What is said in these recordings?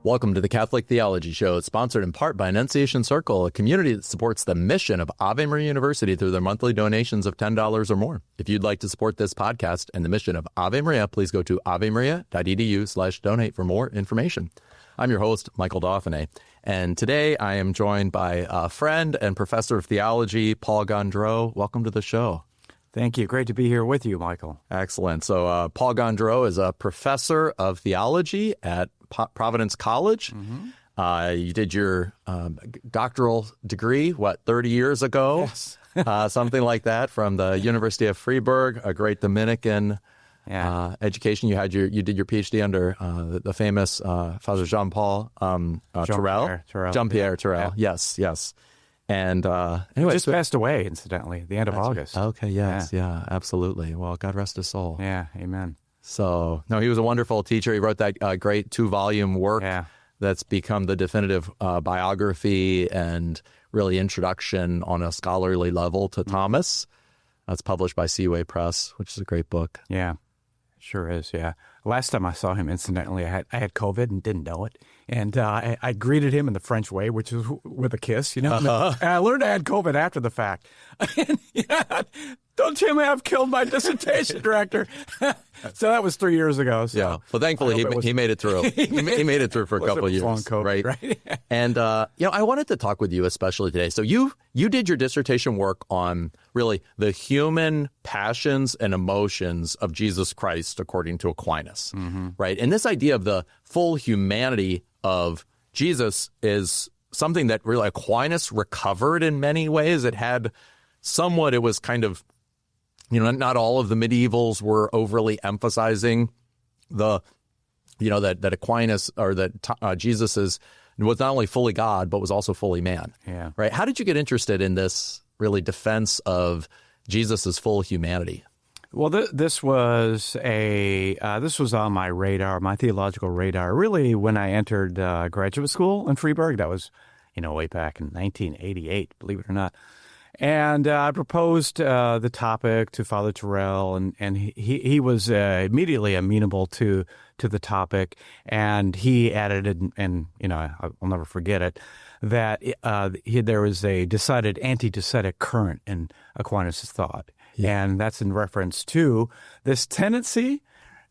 Welcome to the Catholic Theology Show. It's sponsored in part by Annunciation Circle, a community that supports the mission of Ave Maria University through their monthly donations of $10 or more. If you'd like to support this podcast and the mission of Ave Maria, please go to avemaria.edu/donate for more information. I'm your host, Michael Dauphinais, and today I am joined by a friend and professor of theology, Paul Gondreau. Welcome to the show. Thank you. Great to be here with you, Michael. Excellent. So Paul Gondreau is a professor of theology at Providence College. Mm-hmm. You did your doctoral degree, 30 years ago? Yes. Something like that, from the University of Freiburg, a great Dominican education. You did your PhD under the famous Father Jean-Paul Terrell. Jean-Pierre Terrell. Yeah. Yes. And anyway, just passed away, incidentally, the end of August. Right. Okay, yes, yeah, absolutely. Well, God rest his soul. Yeah, amen. So, no, he was a wonderful teacher. He wrote that great 2-volume work that's become the definitive biography and really introduction on a scholarly level to Thomas. That's published by Seaway Press, which is a great book. Yeah, sure is, yeah. Last time I saw him, incidentally, I had COVID and didn't know it. And I greeted him in the French way, which is with a kiss, you know. Uh-huh. And I learned I had COVID after the fact. And, don't tell me I've killed my dissertation director. So that was 3 years ago. So yeah. Well, thankfully, he made it through. He made it through for a couple of years. Long COVID, right? And, I wanted to talk with you especially today. So you did your dissertation work on really the human passions and emotions of Jesus Christ, according to Aquinas, right? And this idea of the full humanity of Jesus is something that really Aquinas recovered in many ways. It was kind of, not all of the medievals were overly emphasizing that Aquinas, or that Jesus was not only fully God, but was also fully man. Yeah. Right. How did you get interested in this really defense of Jesus's full humanity? Well, this was on my radar, my theological radar, really when I entered graduate school in Freiburg. That was, way back in 1988, believe it or not. And I proposed the topic to Father Terrell, and he was immediately amenable to the topic, and he added, and I'll never forget it, that there was a decided anti-Docetic current in Aquinas' thought, and that's in reference to this tendency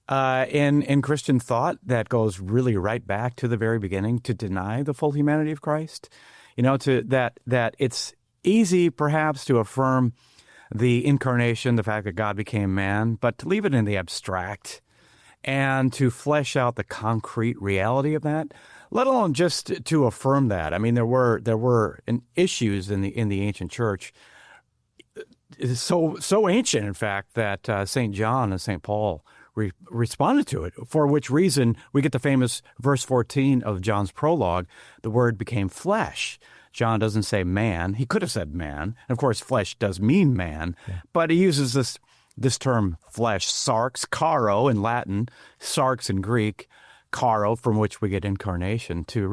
in Christian thought that goes really right back to the very beginning to deny the full humanity of Christ. That it's easy, perhaps, to affirm the incarnation, the fact that God became man, but to leave it in the abstract and to flesh out the concrete reality of that, let alone just to affirm that. I mean, there were issues in the ancient church, so ancient, in fact, that St. John and St. Paul responded to it, for which reason we get the famous verse 14 of John's prologue, the Word became flesh. John doesn't say man. He could have said man. And of course, flesh does mean man, but he uses this term flesh, sarx, karo in Latin, sarx in Greek, karo, from which we get incarnation, to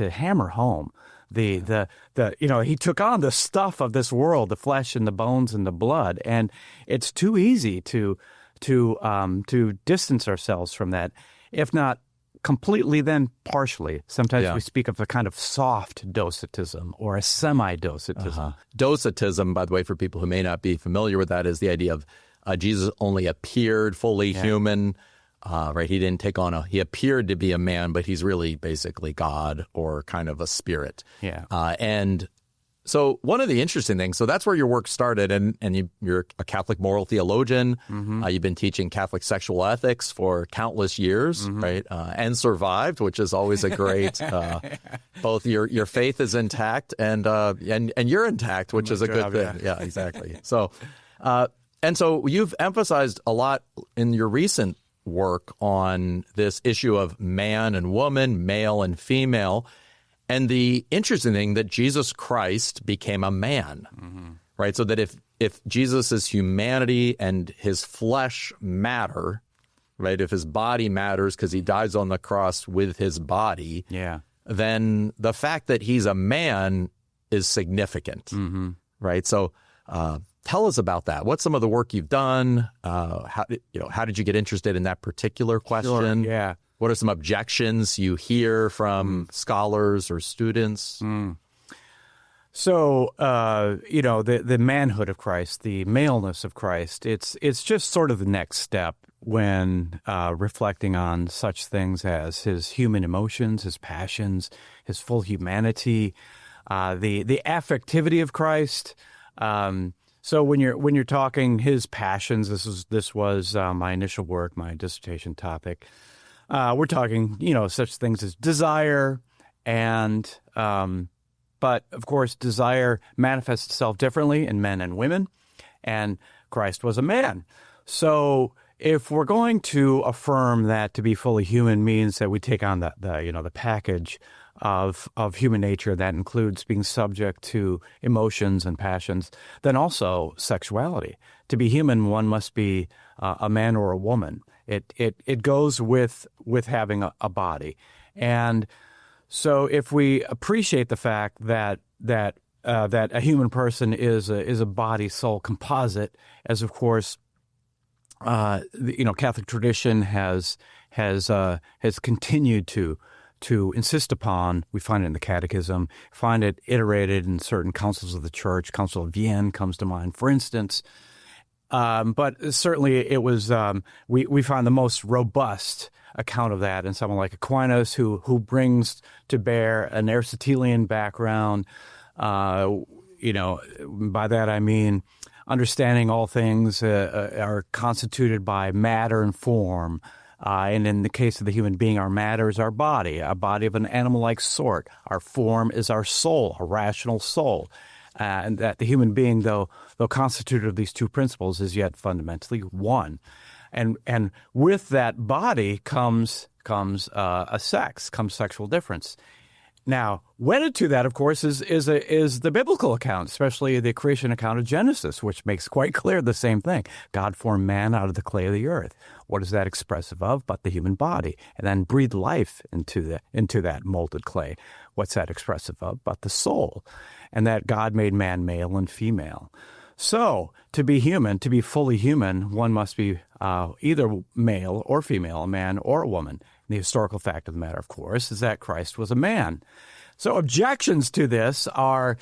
hammer home he took on the stuff of this world, the flesh and the bones and the blood, and it's too easy to distance ourselves from that, if not completely, then partially. Sometimes we speak of a kind of soft Docetism or a semi-Docetism. Uh-huh. Docetism, by the way, for people who may not be familiar with that, is the idea of Jesus only appeared fully human, right? He didn't take on he appeared to be a man, but he's really basically God or kind of a spirit. Yeah. And so one of the interesting things, so that's where your work started, and you're a Catholic moral theologian. Mm-hmm. You've been teaching Catholic sexual ethics for countless years, right? And survived, which is always a great. Both your faith is intact and you're intact, which is a good thing. Yeah, exactly. So, and so you've emphasized a lot in your recent work on this issue of man and woman, male and female. And the interesting thing that Jesus Christ became a man, right? So that if Jesus' humanity and his flesh matter, right? If his body matters because he dies on the cross with his body, then the fact that he's a man is significant, right? So tell us about that. What's some of the work you've done? How did you get interested in that particular question? Sure, yeah. What are some objections you hear from scholars or students? So, the manhood of Christ, the maleness of Christ, it's just sort of the next step when reflecting on such things as his human emotions, his passions, his full humanity, the affectivity of Christ. So when you're talking his passions, this was my initial work, my dissertation topic. We're talking, such things as desire and but, of course, desire manifests itself differently in men and women, and Christ was a man. So if we're going to affirm that to be fully human means that we take on the package of human nature that includes being subject to emotions and passions, then also sexuality. To be human, one must be a man or a woman. It goes with having a body. And so if we appreciate the fact that a human person is a body soul composite, as of course Catholic tradition has continued to insist upon. We find it in the Catechism, find it iterated in certain councils of the Church. Council of Vienne comes to mind, for instance. But certainly it was we find the most robust account of that in someone like Aquinas, who brings to bear an Aristotelian background. By that I mean understanding all things are constituted by matter and form. And in the case of the human being, our matter is our body, a body of an animal-like sort. Our form is our soul, a rational soul. And that the human being, though constituted of these two principles, is yet fundamentally one. And with that body comes a sex, comes sexual difference. Now, wedded to that, of course, is the biblical account, especially the creation account of Genesis, which makes quite clear the same thing. God formed man out of the clay of the earth. What is that expressive of but the human body? And then breathed life into that molded clay. What's that expressive of but the soul? And that God made man male and female. So, to be human, to be fully human, one must be either male or female, a man or a woman. And the historical fact of the matter, of course, is that Christ was a man. So objections to this are,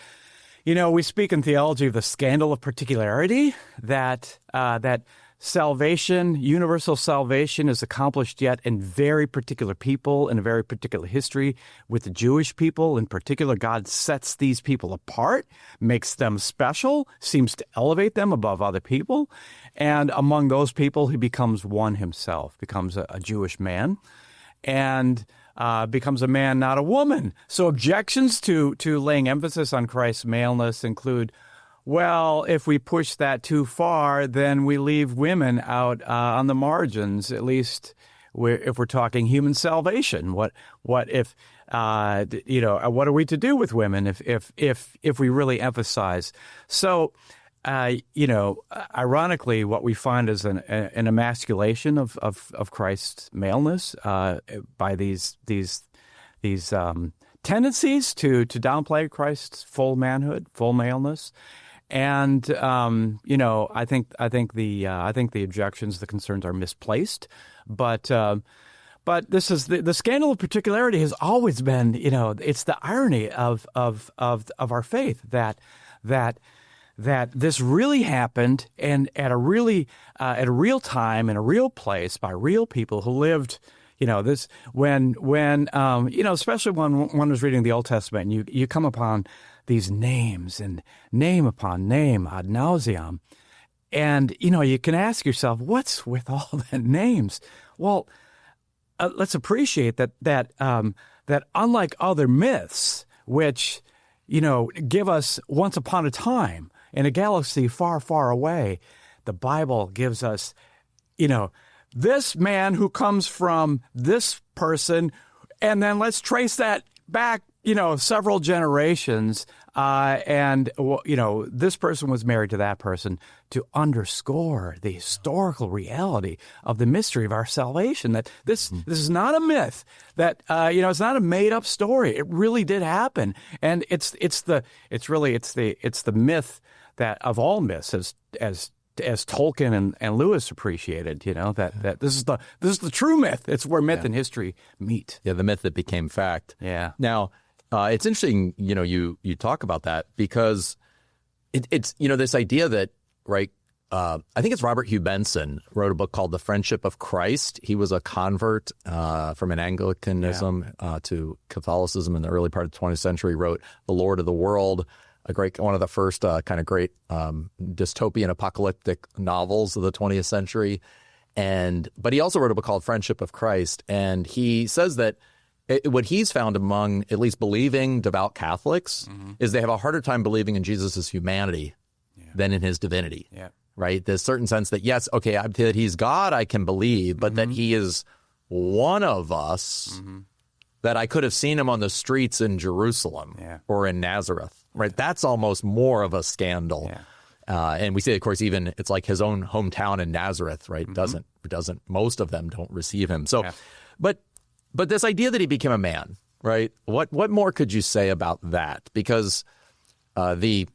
we speak in theology of the scandal of particularity, that salvation, universal salvation, is accomplished yet in very particular people, in a very particular history. With the Jewish people in particular, God sets these people apart, makes them special, seems to elevate them above other people. And among those people, he becomes one himself, becomes a Jewish man, and becomes a man, not a woman. So objections to laying emphasis on Christ's maleness include, well, if we push that too far, then we leave women out on the margins. At least if we're talking human salvation, what if what are we to do with women if we really emphasize? So, ironically, what we find is an emasculation of Christ's maleness by these tendencies to downplay Christ's full manhood, full maleness. And I think the objections, the concerns are misplaced, but this is the scandal of particularity has always been, it's the irony of our faith that this really happened, and at a real time in a real place by real people who lived. This when especially when one was reading the Old Testament, and you come upon these names and name upon name ad nauseam, and you can ask yourself, what's with all the names? Well, let's appreciate that unlike other myths, which give us once upon a time in a galaxy far, far away, the Bible gives us this man who comes from this person, and then let's trace that back, several generations, and this person was married to that person to underscore the historical reality of the mystery of our salvation. That this is not a myth. That it's not a made up story. It really did happen, and it's the myth that of all myths, as as Tolkien and Lewis appreciated, that this is the true myth. It's where myth and history meet. Yeah, the myth that became fact. Yeah. Now, it's interesting, you talk about that because it's this idea that, right, I think it's Robert Hugh Benson wrote a book called The Friendship of Christ. He was a convert from an Anglicanism to Catholicism in the early part of the 20th century, wrote The Lord of the World, one of the first kind of great dystopian apocalyptic novels of the 20th century. But he also wrote a book called Friendship of Christ. And he says that what he's found among at least believing devout Catholics is they have a harder time believing in Jesus' humanity than in his divinity. Yeah. Right? There's a certain sense that, yes, okay, that he's God, I can believe, but that he is one of us, that I could have seen him on the streets in Jerusalem or in Nazareth. Right? That's almost more of a scandal. Yeah. And we say, of course, even it's like his own hometown in Nazareth, right? Doesn't most of them don't receive him. So, but this idea that he became a man, right? What more could you say about that? Because on the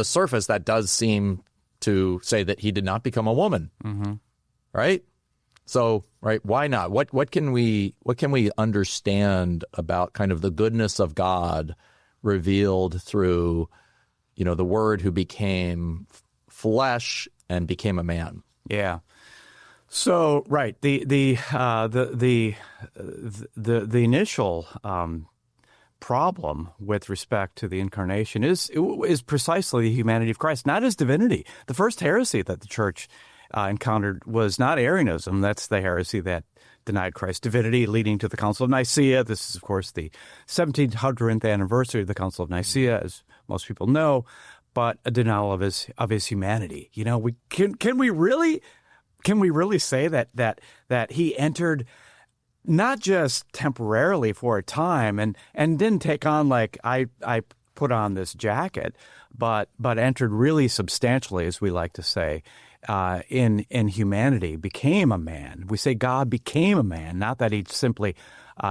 surface, that does seem to say that he did not become a woman, right? So, right, why not? What can we understand about kind of the goodness of God revealed through, the Word who became flesh and became a man? Yeah. So, right, the initial problem with respect to the Incarnation is precisely the humanity of Christ, not his divinity. The first heresy that the Church encountered was not Arianism. That's the heresy that denied Christ's divinity, leading to the Council of Nicaea. This is, of course, the 1700th anniversary of the Council of Nicaea, as most people know, but a denial of his humanity. Can we really say that he entered not just temporarily for a time and didn't take on like I put on this jacket, but entered really substantially, as we like to say, in humanity, became a man. We say God became a man, not that he simply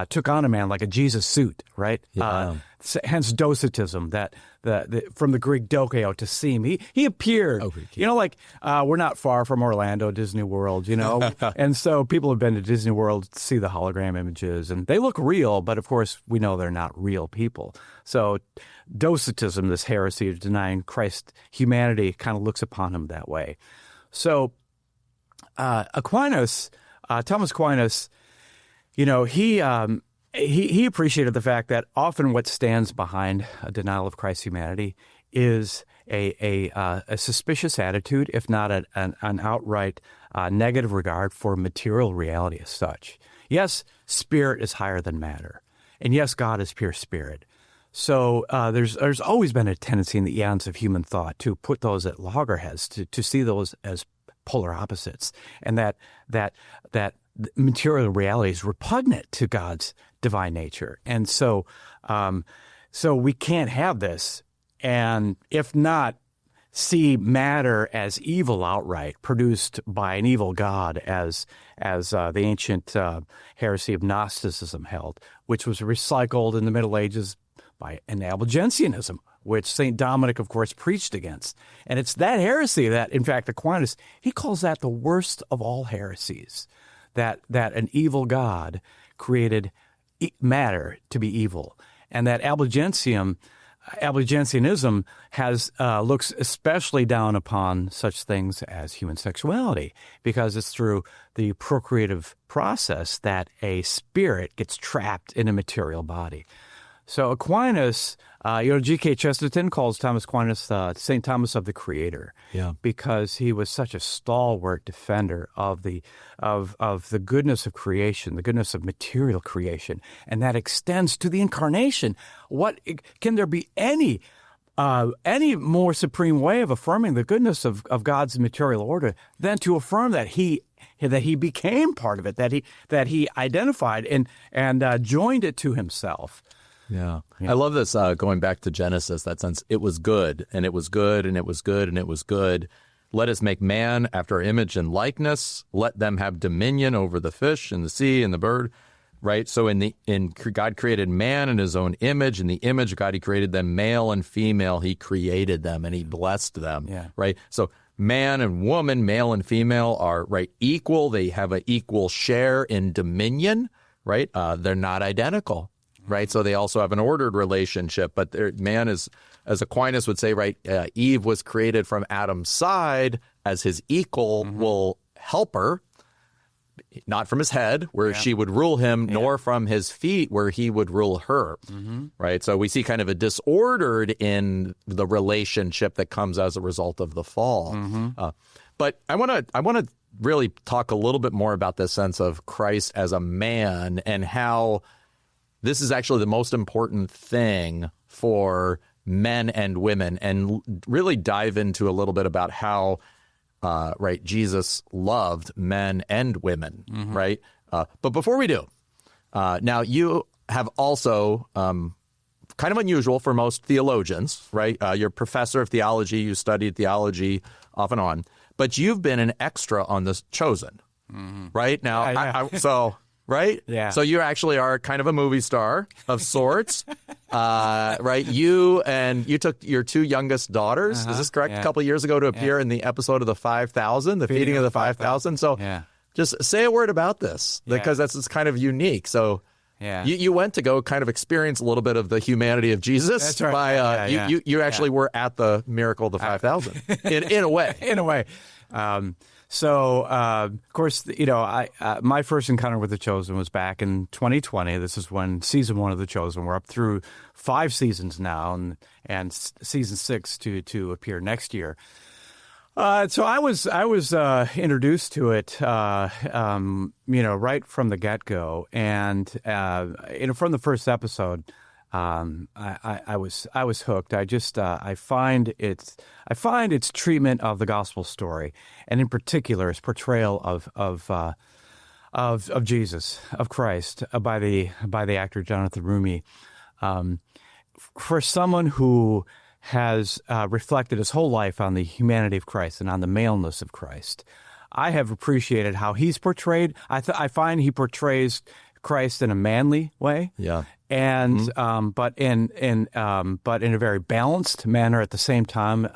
took on a man like a Jesus suit, right? Yeah. Hence Docetism, that from the Greek dokeo, to seem. He appeared. We're not far from Orlando, Disney World, and so people have been to Disney World to see the hologram images, and they look real, but of course we know they're not real people. So Docetism, this heresy of denying Christ's humanity, kind of looks upon him that way. So Thomas Aquinas, he appreciated the fact that often what stands behind a denial of Christ's humanity is a suspicious attitude, if not an outright negative regard for material reality as such. Yes, spirit is higher than matter, and yes, God is pure spirit. So there's always been a tendency in the eons of human thought to put those at loggerheads, to see those as polar opposites, and that material reality is repugnant to God's divine nature. And so we can't have this, and if not, see matter as evil outright, produced by an evil God, as the ancient heresy of Gnosticism held, which was recycled in the Middle Ages by an Albigensianism, which St. Dominic, of course, preached against. And it's that heresy that, in fact, Aquinas, he calls that the worst of all heresies, that an evil God created matter to be evil, and that Albigensianism looks especially down upon such things as human sexuality, because it's through the procreative process that a spirit gets trapped in a material body. So Aquinas, G.K. Chesterton calls Thomas Aquinas St. Thomas of the Creator, because he was such a stalwart defender of the goodness of creation, the goodness of material creation, and that extends to the Incarnation. What can there be any more supreme way of affirming the goodness of God's material order than to affirm that he became part of it, that he identified and joined it to himself. Yeah. I love this, going back to Genesis, that sense, it was good, and it was good, and it was good, and it was good. Let us make man after our image and likeness. Let them have dominion over the fish and the sea and the bird, right? So God created man in his own image. In the image of God, he created them, male and female. He created them, and he blessed them, right? So man and woman, male and female, are equal. They have an equal share in dominion, right? They're not identical, right? So they also have an ordered relationship. But man is, as Aquinas would say, right? Eve was created from Adam's side as his equal, will help her. Not from his head, where she would rule him, nor from his feet, where he would rule her, right? So we see kind of a disordered in the relationship that comes as a result of the fall. But I want to really talk a little bit more about this sense of Christ as a man and how this is actually the most important thing for men and women, and really dive into a little bit about how Jesus loved men and women, right? But before we do, now you have also, kind of unusual for most theologians, right? You're a professor of theology. You studied theology off and on, but you've been an extra on The Chosen, right? Now, right? Yeah. So you actually are kind of a movie star of sorts, right? You took your two youngest daughters, is this correct? A couple of years ago to appear in the episode of the 5,000, the feeding of the 5,000. So just say a word about this, because it's kind of unique. So you went to go kind of experience a little bit of the humanity of Jesus. That's right. You actually were at the miracle of the 5,000 in a way. In a way. So, of course, my first encounter with The Chosen was back in 2020. This is when season 1 of The Chosen. We're up through 5 seasons now, and season 6 to appear next year. So I was introduced to it, right from the get-go, and from the first episode. I was hooked. I find its treatment of the gospel story, and in particular its portrayal of Jesus, of Christ, by the actor Jonathan Rumi, for someone who has reflected his whole life on the humanity of Christ and on the maleness of Christ. I have appreciated how he's portrayed. I find he portrays Christ in a manly way. Yeah. And but in a very balanced manner at the same time,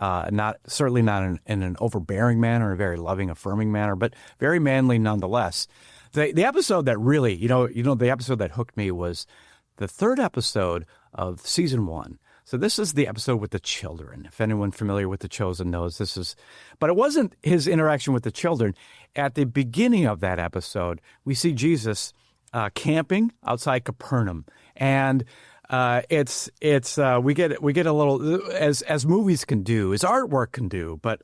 certainly not in an overbearing manner, a very loving, affirming manner, but very manly nonetheless. The episode that really, the episode that hooked me was the 3rd episode of season 1. So this is the episode with the children. If anyone familiar with The Chosen knows this is, but it wasn't his interaction with the children. At the beginning of that episode, we see Jesus camping outside Capernaum. And we get a little, as movies can do, as artwork can do, but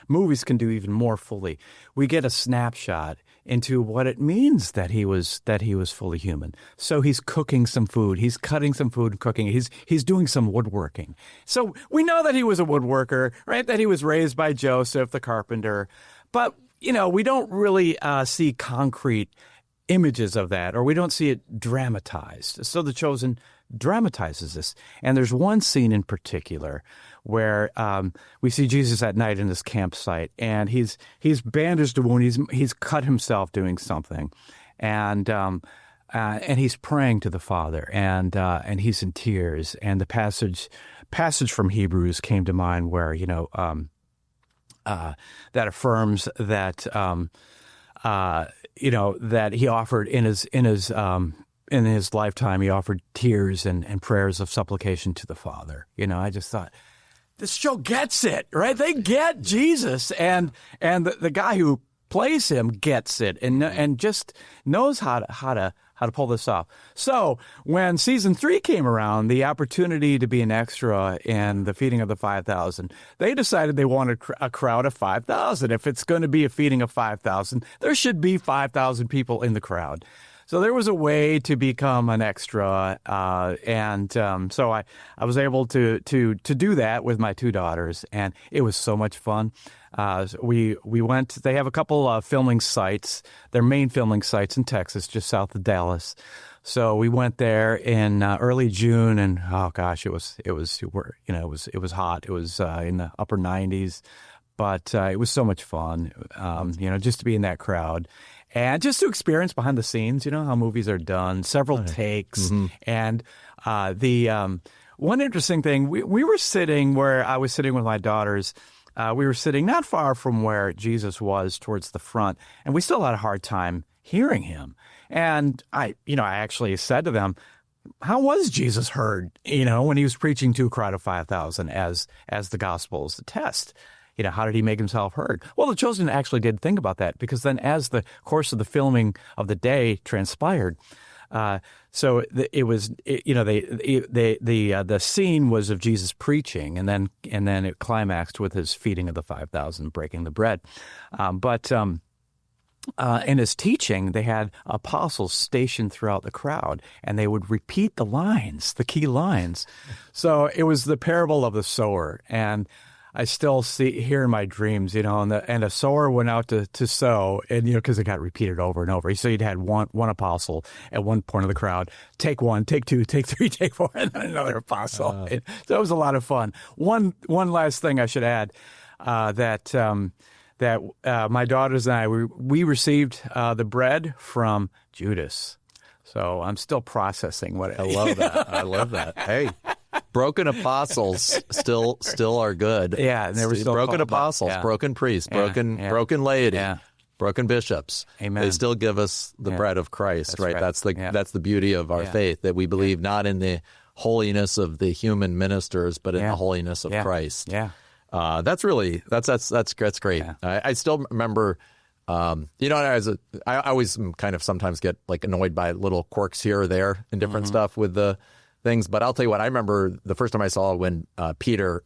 movies can do even more fully. We get a snapshot into what it means that he was fully human. So he's cooking some food, he's cutting some food and cooking. He's doing some woodworking. So we know that he was a woodworker, right? That he was raised by Joseph the carpenter, but we don't really see concrete images of that, or we don't see it dramatized. So The Chosen dramatizes this. And there's one scene in particular where we see Jesus at night in this campsite, and he's bandaged a wound. He's cut himself doing something, and he's praying to the Father, and he's in tears. And the passage from Hebrews came to mind where that affirms that. That he offered in his lifetime, he offered tears and prayers of supplication to the Father. I just thought, this show gets it, right? They get Jesus, and the guy who plays him gets it, and just knows how to pull this off. So when season 3 came around, the opportunity to be an extra in the feeding of the 5,000, they decided they wanted a crowd of 5,000. If it's going to be a feeding of 5,000, there should be 5,000 people in the crowd. So there was a way to become an extra, and so I was able to do that with my 2 daughters, and it was so much fun. We went. They have a couple of filming sites. Their main filming sites in Texas, just south of Dallas. So we went there in early June, and oh gosh, it was hot. It was in the upper 90s, but it was so much fun. Just to be in that crowd. And just to experience behind the scenes, how movies are done, several takes. And the one interesting thing, we were sitting where I was sitting with my daughters we were sitting not far from where Jesus was towards the front, and we still had a hard time hearing him. And I actually said to them, how was Jesus heard, when he was preaching to a crowd of 5,000 as the Gospels attest? How did he make himself heard? Well, the Chosen actually did think about that, because then as the course of the filming of the day transpired, so it was, the scene was of Jesus preaching, and then it climaxed with his feeding of the 5,000, breaking the bread. But in his teaching, they had apostles stationed throughout the crowd, and they would repeat the key lines. So it was the parable of the sower, and I still see here in my dreams, and a sower went out to sow, and because it got repeated over and over. So you'd had one apostle at one point of the crowd, take 1, take 2, take 3, take 4, and then another apostle. So it was a lot of fun. One last thing I should add, that my daughters and I, we received the bread from Judas. So I'm still processing what I love that. I love that. Hey. Broken apostles still are good. Yeah, and they were still broken apostles, broken priests, broken laity, broken bishops. Amen. They still give us the bread of Christ, right? That's the beauty of our faith, that we believe not in the holiness of the human ministers, but in the holiness of Christ. Yeah, that's great. Yeah. I still remember. I always kind of sometimes get like annoyed by little quirks here or there and different stuff with the things, but I'll tell you what, I remember the first time I saw when Peter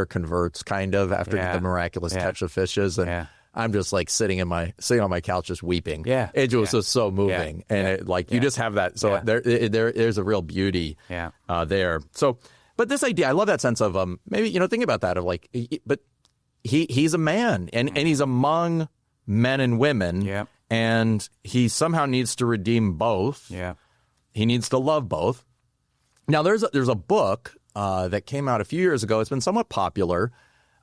converts kind of after the miraculous catch of fishes, and I'm just like sitting on my couch just weeping. Yeah. It was just so moving, and you just have that. So there's a real beauty there. So, but this idea, I love that sense of maybe think about that of like, but he's a man, and he's among men and women, and he somehow needs to redeem both. Yeah, he needs to love both. Now, there's a book that came out a few years ago. It's been somewhat popular.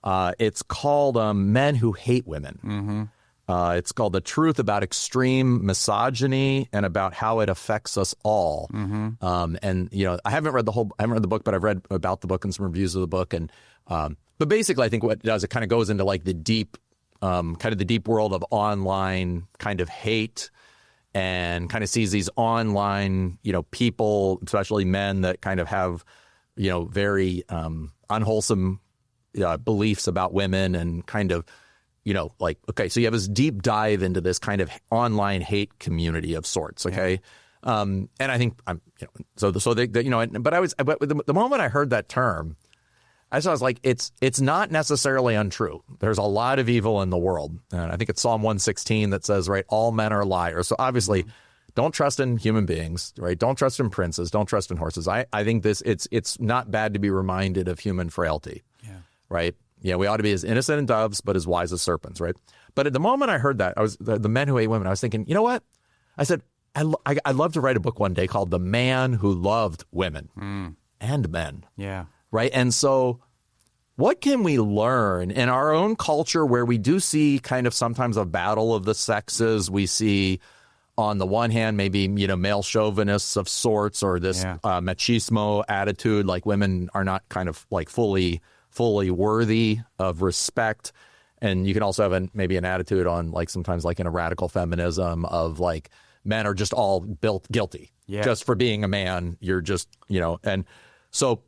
It's called Men Who Hate Women. Mm-hmm. It's called The Truth About Extreme Misogyny and About How It Affects Us All. Mm-hmm. And I haven't read the book, but I've read about the book and some reviews of the book. And but basically, I think what it does, it kind of goes into like the deep world of online kind of hate, and kind of sees these online, people, especially men, that kind of have, very unwholesome beliefs about women, and kind of, like, okay, so you have this deep dive into this kind of online hate community of sorts, okay? Yeah. And I think but the moment I heard that term, I was like, it's not necessarily untrue. There's a lot of evil in the world. And I think it's Psalm 116 that says, right, all men are liars. So obviously, don't trust in human beings, right? Don't trust in princes. Don't trust in horses. I think it's not bad to be reminded of human frailty, right? Yeah, we ought to be as innocent as doves, but as wise as serpents, right? But at the moment I heard that, I was the Men Who Hate Women, I was thinking, you know what? I said, I'd love to write a book one day called The Man Who Loved Women and Men. Yeah. Right. And so what can we learn in our own culture, where we do see kind of sometimes a battle of the sexes? We see on the one hand, maybe, male chauvinists of sorts, or this machismo attitude, like women are not kind of like fully worthy of respect. And you can also have maybe an attitude on like sometimes like in a radical feminism of like men are just all built guilty just for being a man. You're just, and so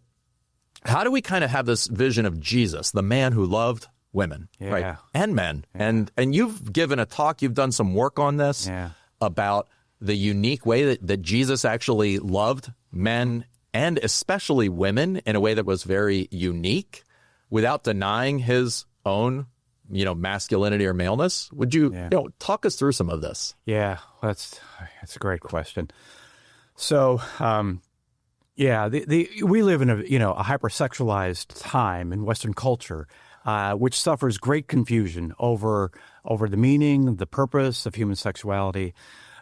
how do we kind of have this vision of Jesus, the man who loved women, right, and men? And you've given a talk, you've done some work on this about the unique way that Jesus actually loved men and especially women in a way that was very unique, without denying his own, masculinity or maleness. Would you, talk us through some of this? Yeah, that's a great question. So, we live in a hypersexualized time in Western culture, which suffers great confusion over the meaning, the purpose of human sexuality.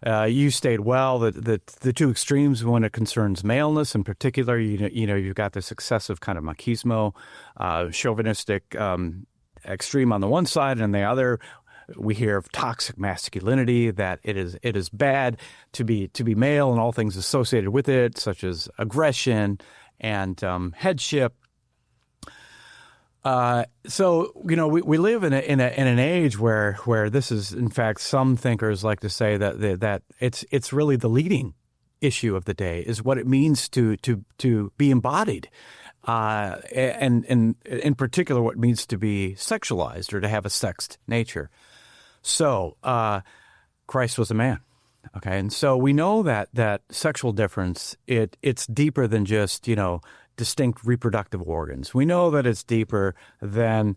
You stated well that the two extremes when it concerns maleness, in particular, you've got this excessive kind of machismo, chauvinistic extreme on the one side, and the other, we hear of toxic masculinity, that it is bad to be male and all things associated with it, such as aggression and headship. So we live in an age where this is, in fact, some thinkers like to say that it's really the leading issue of the day is what it means to be embodied, and in particular what it means to be sexualized or to have a sexed nature. So Christ was a man. Okay, and so we know that sexual difference it's deeper than just distinct reproductive organs. We know that it's deeper than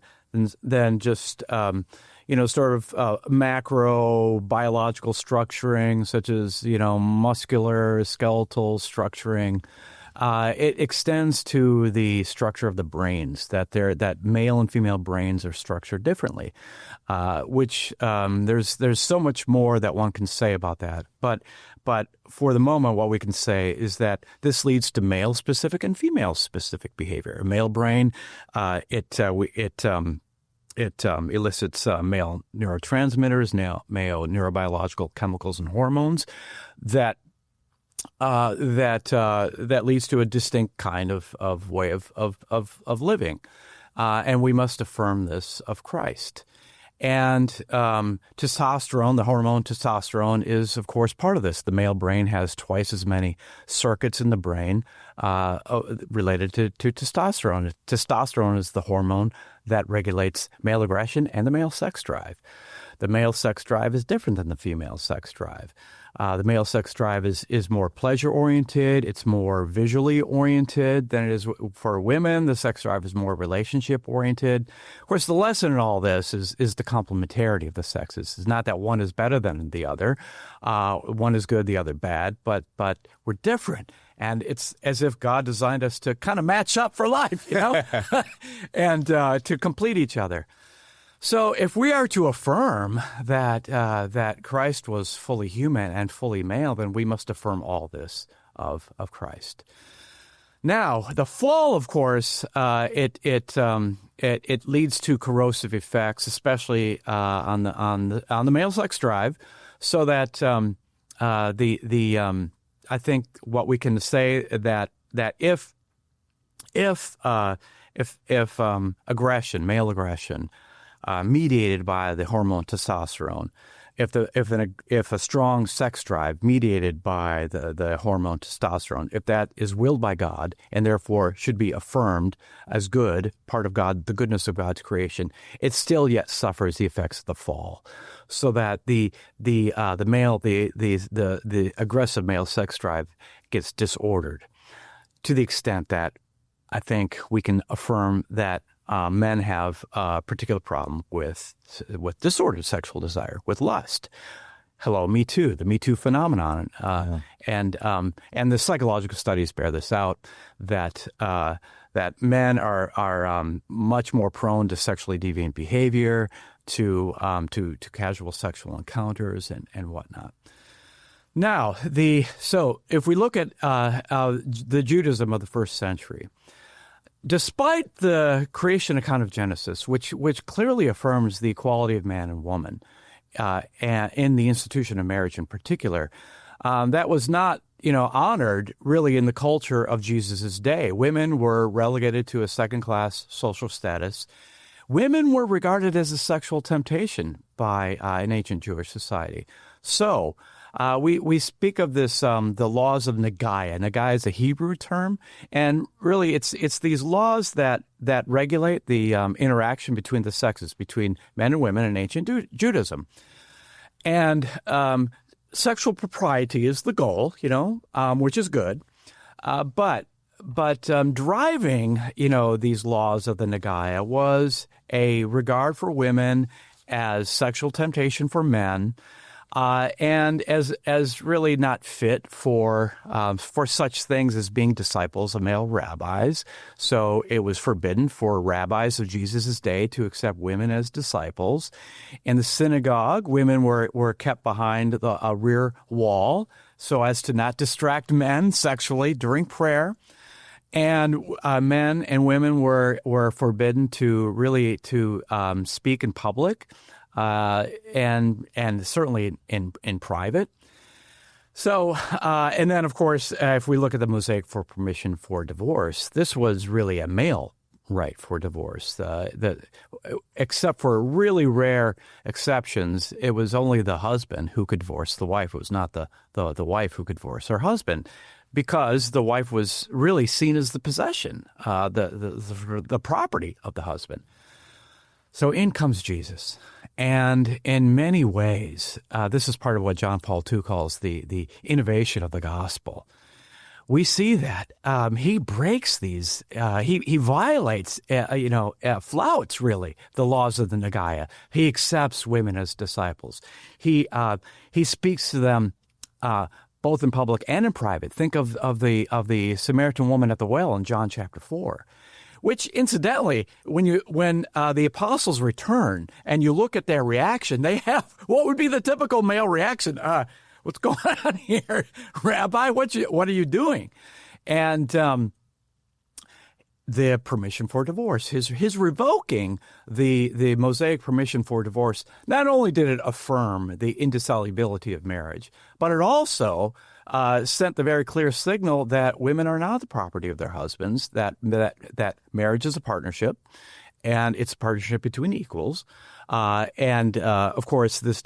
just sort of macro biological structuring, such as muscular, skeletal structuring. It extends to the structure of the brains, that male and female brains are structured differently, which there's so much more that one can say about that. But for the moment, what we can say is that this leads to male-specific and female-specific behavior. A male brain, it elicits male neurotransmitters, male neurobiological chemicals and hormones that leads to a distinct kind of way of living, and we must affirm this of Christ. And testosterone, the hormone testosterone, is of course part of this. The male brain has twice as many circuits in the brain related to testosterone. Testosterone is the hormone that regulates male aggression and the male sex drive. The male sex drive is different than the female sex drive. The male sex drive is more pleasure-oriented. It's more visually oriented than it is for women. The sex drive is more relationship-oriented. Of course, the lesson in all this is the complementarity of the sexes. It's not that one is better than the other. One is good, the other bad, but we're different. And it's as if God designed us to kind of match up for life, and to complete each other. So if we are to affirm that Christ was fully human and fully male, then we must affirm all this of Christ. Now, the fall, of course, it leads to corrosive effects, especially on the male sex drive, so that I think what we can say that if aggression, male aggression, mediated by the hormone testosterone, if a strong sex drive mediated by the hormone testosterone, if that is willed by God and therefore should be affirmed as good, part of God, the goodness of God's creation, it still yet suffers the effects of the fall, so that the aggressive male sex drive gets disordered to the extent that I think we can affirm that men have a particular problem with disordered sexual desire, with lust. Hello, Me Too, the Me Too phenomenon, and the psychological studies bear this out, that men are much more prone to sexually deviant behavior, to casual sexual encounters and whatnot. Now, so if we look at the Judaism of the first century, despite the creation account of Genesis, which clearly affirms the equality of man and woman, and in the institution of marriage in particular, that was not honored really in the culture of Jesus' day. Women were relegated to a second-class social status. Women were regarded as a sexual temptation by an ancient Jewish society. So we speak of this, the laws of Nagaya. Nagaya is a Hebrew term, and really it's these laws that regulate the interaction between the sexes, between men and women in ancient Judaism. And sexual propriety is the goal, which is good. But driving, these laws of the Nagaya was a regard for women as sexual temptation for men, and as really not fit for such things as being disciples of male rabbis. So it was forbidden for rabbis of Jesus' day to accept women as disciples. In the synagogue, women were kept behind a rear wall so as to not distract men sexually during prayer. And men and women were forbidden to speak in public. And certainly in private. So, and then of course, if we look at the Mosaic for permission for divorce, this was really a male right for divorce. Except for really rare exceptions, it was only the husband who could divorce the wife. It was not the wife who could divorce her husband, because the wife was really seen as the possession, the property of the husband. So in comes Jesus. And in many ways, this is part of what John Paul II calls the innovation of the gospel. We see that he breaks these, he violates, flouts really the laws of the Nagaya. He accepts women as disciples. He speaks to them both in public and in private. Think of the Samaritan woman at the well in John chapter 4. Which, incidentally, when the apostles return and you look at their reaction, they have what would be the typical male reaction. What's going on here, Rabbi? What are you doing? And the permission for divorce, his revoking the Mosaic permission for divorce, not only did it affirm the indissolubility of marriage, but it also sent the very clear signal that women are not the property of their husbands, that marriage is a partnership, and it's a partnership between equals. Of course, this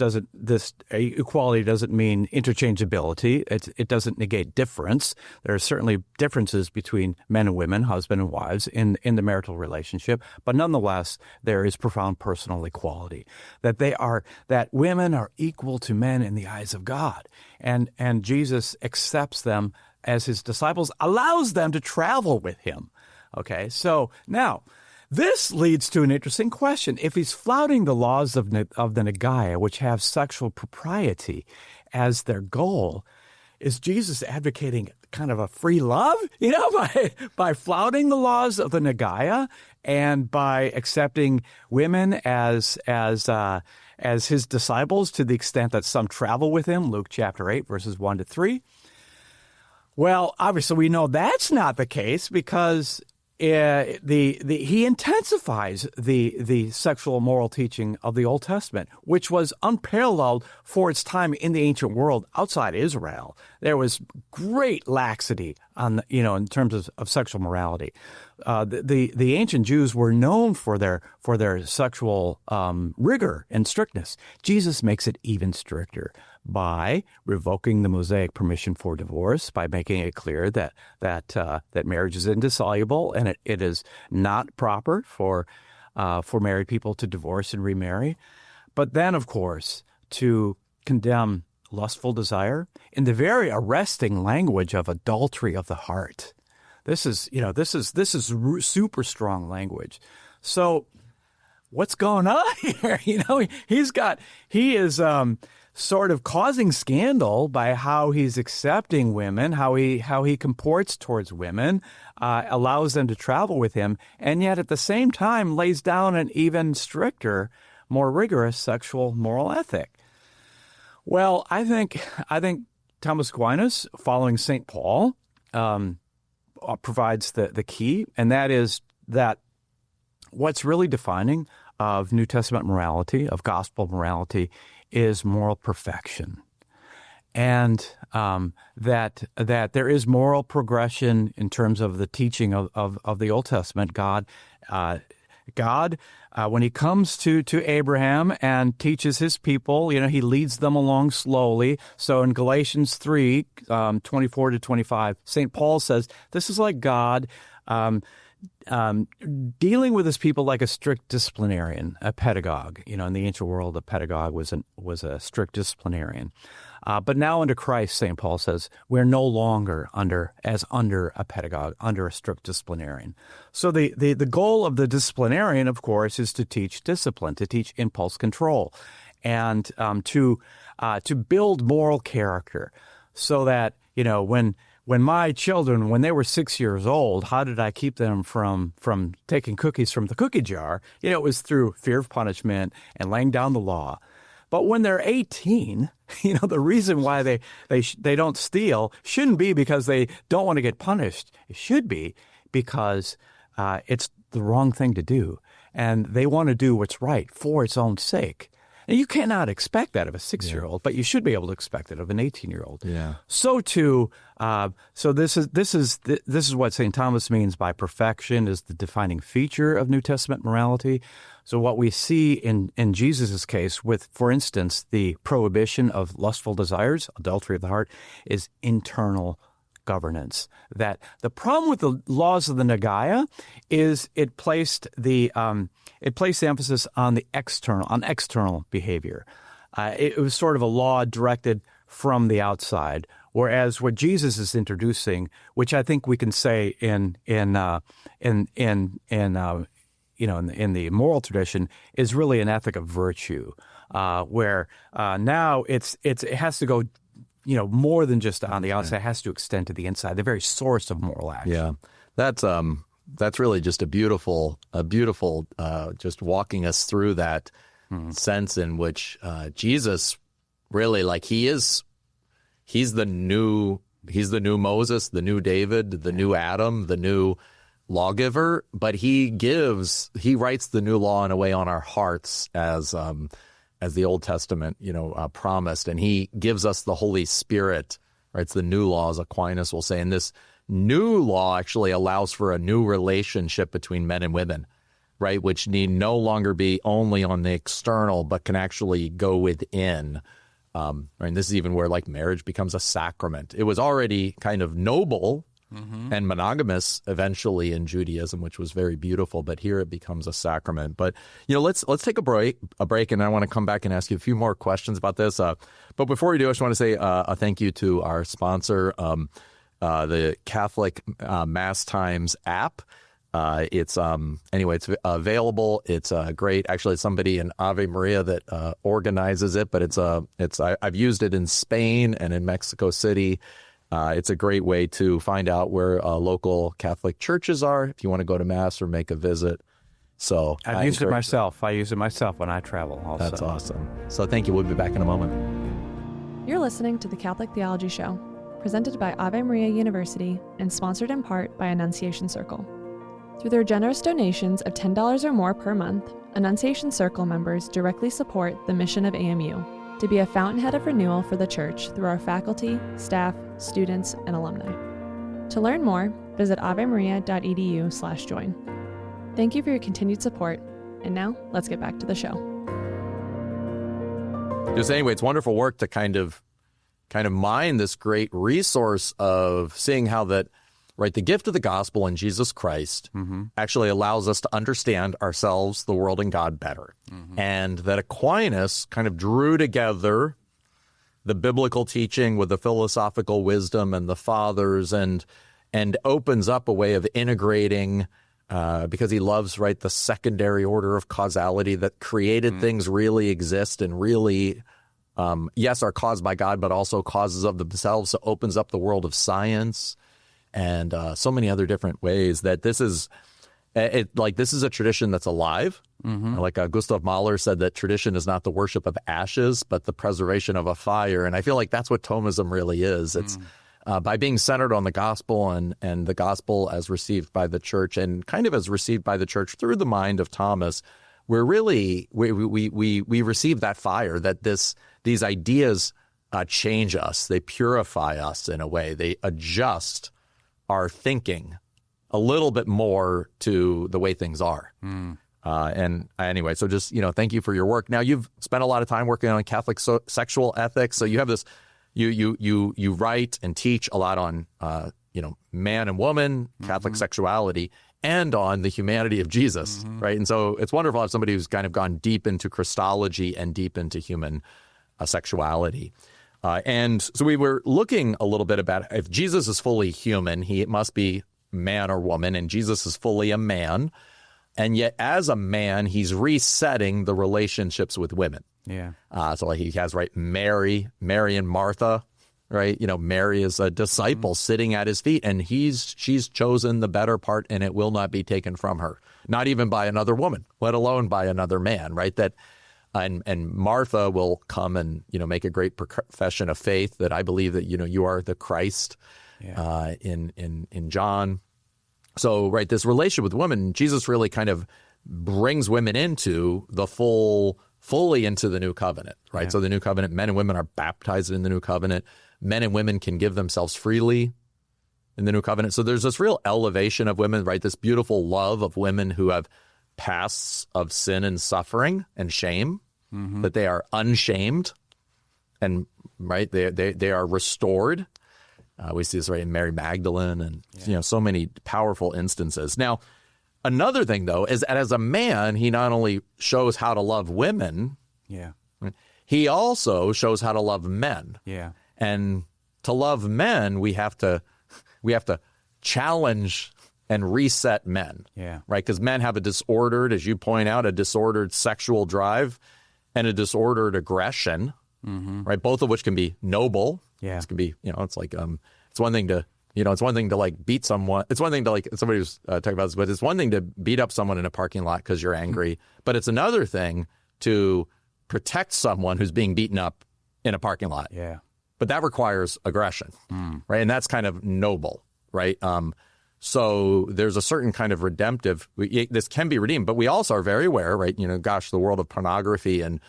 equality doesn't mean interchangeability. It doesn't negate difference. There are certainly differences between men and women, husband and wives in the marital relationship, but nonetheless, there is profound personal equality. That women are equal to men in the eyes of God, and Jesus accepts them as his disciples, allows them to travel with him. Okay, so now, this leads to an interesting question. If he's flouting the laws of the Nagaya, which have sexual propriety as their goal, is Jesus advocating kind of a free love, by flouting the laws of the Nagaya and by accepting women as his disciples to the extent that some travel with him, Luke chapter 8, verses 1 to 3? Well, obviously we know that's not the case, because he intensifies the sexual moral teaching of the Old Testament, which was unparalleled for its time in the ancient world outside Israel. There was great laxity in terms of sexual morality. The ancient Jews were known for their sexual rigor and strictness. Jesus makes it even stricter by revoking the Mosaic permission for divorce, by making it clear that marriage is indissoluble and it is not proper for married people to divorce and remarry. But then, of course, to condemn lustful desire in the very arresting language of adultery of the heart. This is super strong language. So what's going on here? He is sort of causing scandal by how he's accepting women, how he comports towards women, allows them to travel with him, and yet at the same time lays down an even stricter, more rigorous sexual moral ethic. Well, I think Thomas Aquinas, following St. Paul, provides the key, and that is that what's really defining of New Testament morality, of gospel morality, is moral perfection, and that there is moral progression in terms of the teaching of the Old Testament. God, when he comes to Abraham and teaches his people, he leads them along slowly. So in Galatians 3, 24 to 25, St. Paul says, this is like God dealing with his people like a strict disciplinarian, a pedagogue. In the ancient world, a pedagogue was a strict disciplinarian. But now under Christ, St. Paul says, we're no longer under a pedagogue, under a strict disciplinarian. So the goal of the disciplinarian, of course, is to teach discipline, to teach impulse control, and to build moral character, so that when my children, when they were 6 years old, how did I keep them from taking cookies from the cookie jar? It was through fear of punishment and laying down the law. But when they're 18, the reason why they don't steal shouldn't be because they don't want to get punished. It should be because it's the wrong thing to do, and they want to do what's right for its own sake. And you cannot expect that of a 6-year-old, but you should be able to expect it of an 18-year-old. Yeah. So too, so this is what St. Thomas means by perfection, is the defining feature of New Testament morality. So what we see in Jesus' case with, for instance, the prohibition of lustful desires, adultery of the heart, is internal governance. That the problem with the laws of the Nagaya is it placed the emphasis on the external behavior. It was sort of a law directed from the outside, whereas what Jesus is introducing, which I think we can say in the moral tradition, is really an ethic of virtue, where now it has to go, more than just on the outside. It has to extend to the inside, the very source of moral action. Yeah, that's really just a beautiful, just walking us through that sense in which Jesus really, he's the new Moses, the new David, the new Adam, the new lawgiver, but he writes the new law in a way on our hearts as the Old Testament, promised, and he gives us the Holy Spirit, right? It's the new law, as Aquinas will say, and this new law actually allows for a new relationship between men and women, right? Which need no longer be only on the external, but can actually go within. And this is even where marriage becomes a sacrament. It was already kind of noble and monogamous eventually in Judaism, which was very beautiful, but here it becomes a sacrament. But let's take a break, and I want to come back and ask you a few more questions about this. But before we do, I just want to say a thank you to our sponsor, the Catholic Mass Times app. It's available. It's great. Actually, it's somebody in Ave Maria that organizes it, but I've used it in Spain and in Mexico City. It's a great way to find out where local Catholic churches are if you want to go to Mass or make a visit. So I've used it myself. I use it myself when I travel also. That's awesome. So thank you. We'll be back in a moment. You're listening to the Catholic Theology Show, presented by Ave Maria University and sponsored in part by Annunciation Circle. Through their generous donations of $10 or more per month, Annunciation Circle members directly support the mission of AMU to be a fountainhead of renewal for the Church through our faculty, staff, students, and alumni. To learn more, visit avemaria.edu/join. Thank you for your continued support, and now let's get back to the show. Just anyway, it's wonderful work to kind of mine this great resource of seeing how that, right, the gift of the gospel in Jesus Christ actually allows us to understand ourselves, the world, and God better. And that Aquinas kind of drew together the biblical teaching with the philosophical wisdom and the fathers and opens up a way of integrating, because he loves, right, the secondary order of causality, that created things really exist and really, yes, are caused by God, but also causes of themselves. So opens up the world of science and so many other different ways that this is a tradition that's alive. Like Gustav Mahler said, that tradition is not the worship of ashes, but the preservation of a fire. And I feel like that's what Thomism really is. It's by being centered on the gospel and the gospel as received by the church and kind of as received by the church through the mind of Thomas, we're really, we receive that fire, that these ideas change us. They purify us in a way. They adjust our thinking a little bit more to the way things are. And anyway, so just, thank you for your work. Now, you've spent a lot of time working on Catholic sexual ethics. So you have this, you write and teach a lot on, man and woman, Catholic sexuality, and on the humanity of Jesus, right? And so it's wonderful to have somebody who's kind of gone deep into Christology and deep into human sexuality. And so we were looking a little bit about if Jesus is fully human, he must be man or woman, and Jesus is fully a man. And yet as a man, he's resetting the relationships with women. Yeah. So he has, right, Mary and Martha, right? Mary is a disciple sitting at his feet, and she's chosen the better part, and it will not be taken from her, not even by another woman, let alone by another man, right? That and Martha will come and, make a great profession of faith that I believe that, you are the Christ. In John. So, right, this relationship with women, Jesus really kind of brings women into the full fully into the new covenant, right? Yeah. So the new covenant, men and women are baptized in the new covenant. Men and women can give themselves freely in the new covenant. So there's this real elevation of women, right? This beautiful love of women who have pasts of sin and suffering and shame, that they are unshamed, and right, they are restored. We see this right in Mary Magdalene, and so many powerful instances. Now, another thing though is that as a man, he not only shows how to love women, right, he also shows how to love men. Yeah. And to love men, we have to challenge and reset men. Yeah. Right? Because men have a disordered, as you point out, a disordered sexual drive and a disordered aggression, right? Both of which can be noble. Yeah. It can be, it's like, it's one thing to, it's one thing to like beat someone. It's one thing to like, somebody was talking about this, but it's one thing to beat up someone in a parking lot because you're angry. But it's another thing to protect someone who's being beaten up in a parking lot. Yeah. But that requires aggression, right? And that's kind of noble, right? So there's a certain kind of redemptive, this can be redeemed, but we also are very aware, right? The world of pornography and,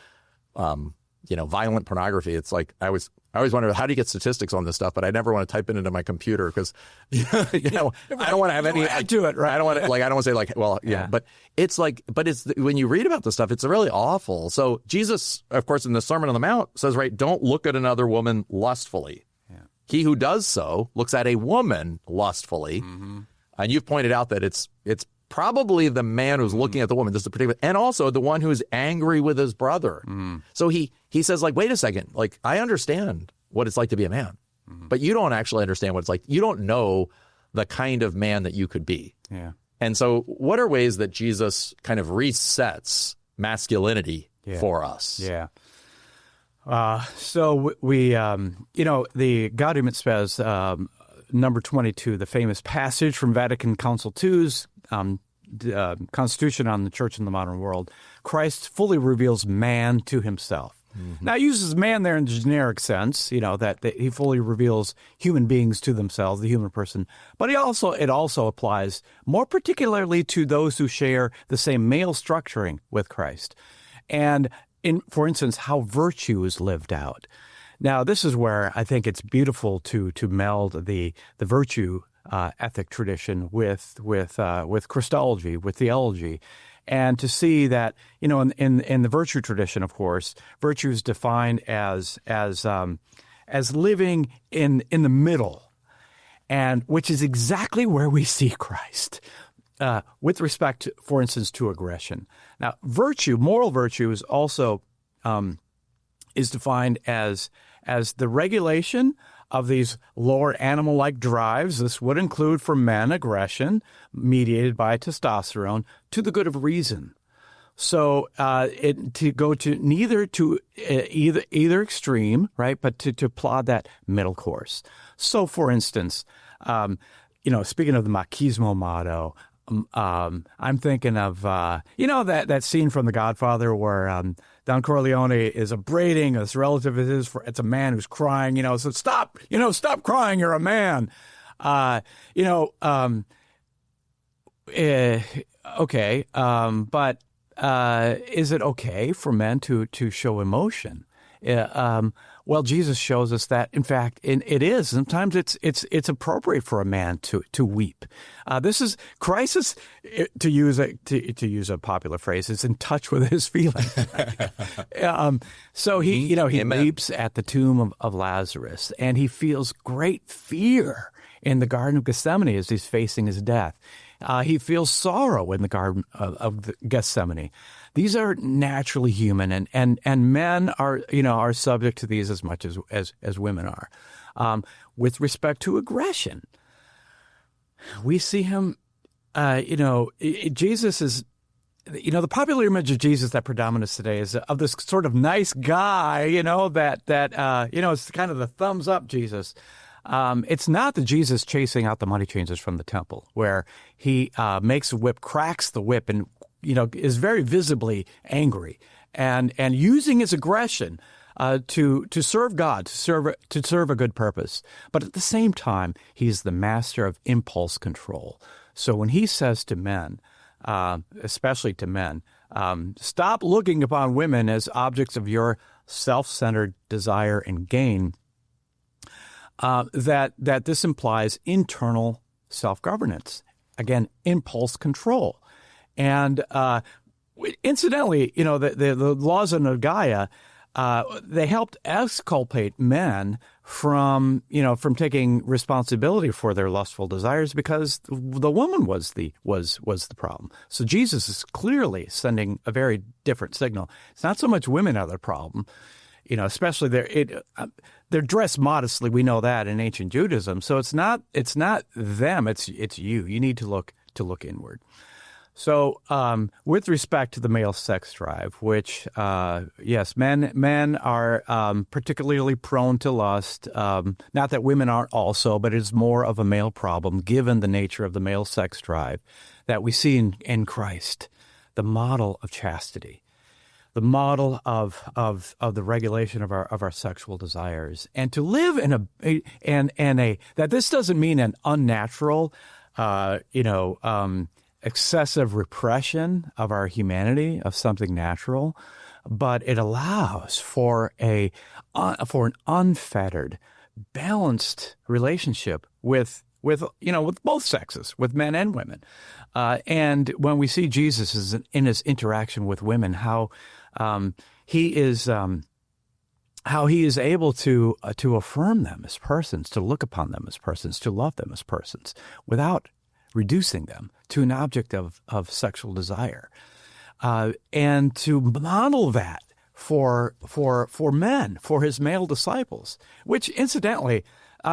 violent pornography. It's like, I always wonder, how do you get statistics on this stuff? But I never want to type it into my computer because, I don't want to have any add to it, right? I don't want to say like, well, but it's like, when you read about this stuff, it's really awful. So Jesus, of course, in the Sermon on the Mount says, right, don't look at another woman lustfully. He who does so looks at a woman lustfully. And you've pointed out that it's probably the man who's looking at the woman, this is particular, and also the one who's angry with his brother. So he says, like, wait a second, like, I understand what it's like to be a man, but you don't actually understand what it's like. You don't know the kind of man that you could be. Yeah. And so what are ways that Jesus kind of resets masculinity for us? Yeah. So we, the Gaudium et Spes, number 22, the famous passage from Vatican Council II's Constitution on the Church in the Modern World, Christ fully reveals man to himself. Now, it uses man there in the generic sense, that he fully reveals human beings to themselves, the human person. But it also applies more particularly to those who share the same male structuring with Christ. And for instance, how virtue is lived out. Now, this is where I think it's beautiful to meld the virtue ethic tradition with Christology, with theology, and to see that in the virtue tradition, of course, virtue is defined as living in the middle, and which is exactly where we see Christ. With respect, for instance, to aggression. Now, moral virtue is also is defined as the regulation of these lower animal-like drives. This would include for men aggression mediated by testosterone to the good of reason. So to go to either extreme, right? But to plod that middle course. So, for instance, speaking of the machismo motto. I'm thinking of, that scene from The Godfather where Don Corleone is upbraiding this relative of his, it's a man who's crying, so stop crying, you're a man. Okay, but is it okay for men to show emotion? Well, Jesus shows us that, in fact, it is. Sometimes it's appropriate for a man to weep. This is Christ, to use a popular phrase, is in touch with his feelings. So he weeps at the tomb of Lazarus, and he feels great fear in the Garden of Gethsemane as he's facing his death. He feels sorrow in the Garden of Gethsemane. These are naturally human, and men are subject to these as much as women are. With respect to aggression, we see him. Jesus is. The popular image of Jesus that predominates today is of this sort of nice guy. It's kind of the thumbs up Jesus. It's not the Jesus chasing out the money changers from the temple, where he makes a whip, cracks the whip, and is very visibly angry, and using his aggression to serve God, to serve a good purpose. But at the same time, he's the master of impulse control. So when he says to men, especially to men, Stop looking upon women as objects of your self-centered desire and gain. That this implies internal self-governance. Again, impulse control. And incidentally, the laws of Gaia, they helped exculpate men from taking responsibility for their lustful desires because the woman was the problem. So Jesus is clearly sending a very different signal. It's not so much women are the problem, especially they're dressed modestly. We know that in ancient Judaism. So it's not them. It's you. You need to look inward. So, with respect to the male sex drive, which, yes, men are particularly prone to lust. Not that women aren't also, but it's more of a male problem given the nature of the male sex drive that we see in Christ, the model of chastity, the model of the regulation of our sexual desires, and to live in that this doesn't mean an unnatural, excessive repression of our humanity, of something natural, but it allows for an unfettered, balanced relationship with both sexes, with men and women. And when we see Jesus in his interaction with women, how he is able to affirm them as persons, to look upon them as persons, to love them as persons, without reducing them to an object of sexual desire, and to model that for men, for his male disciples, which incidentally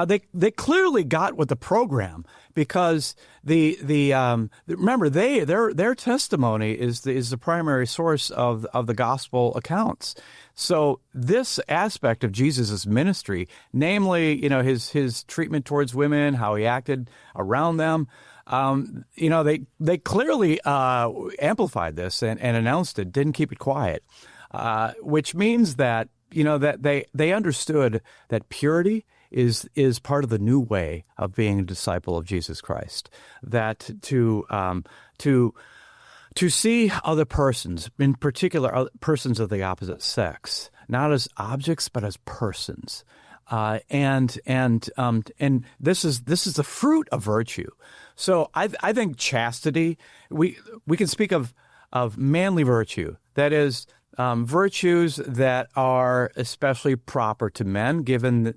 they clearly got with the program, because remember their testimony is the primary source of the gospel accounts. So this aspect of Jesus' ministry, namely his treatment towards women, how he acted around them. They clearly amplified this and announced it, didn't keep it quiet, which means that that they understood that purity is part of the new way of being a disciple of Jesus Christ. That to see other persons, in particular persons of the opposite sex, not as objects but as persons. And this is the fruit of virtue. So I think chastity, we can speak of manly virtue, that is virtues that are especially proper to men, given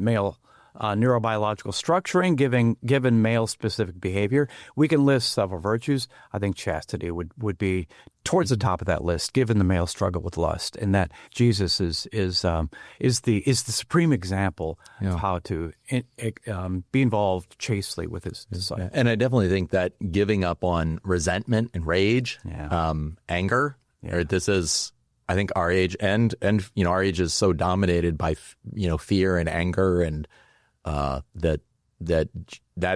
male neurobiological structuring, given male specific behavior. We can list several virtues. I think chastity would be towards the top of that list, given the male struggle with lust, and that Jesus is the supreme example of how to be involved chastely with his disciples. And I definitely think that giving up on resentment and rage, anger. Yeah. This is, I think, our age, and our age is so dominated by fear and anger, and that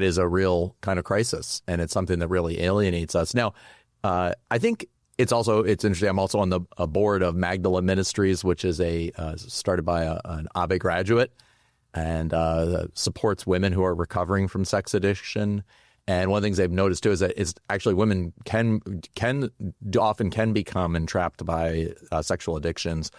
is a real kind of crisis, and it's something that really alienates us. Now, I think it's interesting. I'm also on the board of Magdala Ministries, which is started by an Abbe graduate, and supports women who are recovering from sex addiction. And one of the things they've noticed too is that it's actually women can often become entrapped by sexual addictions,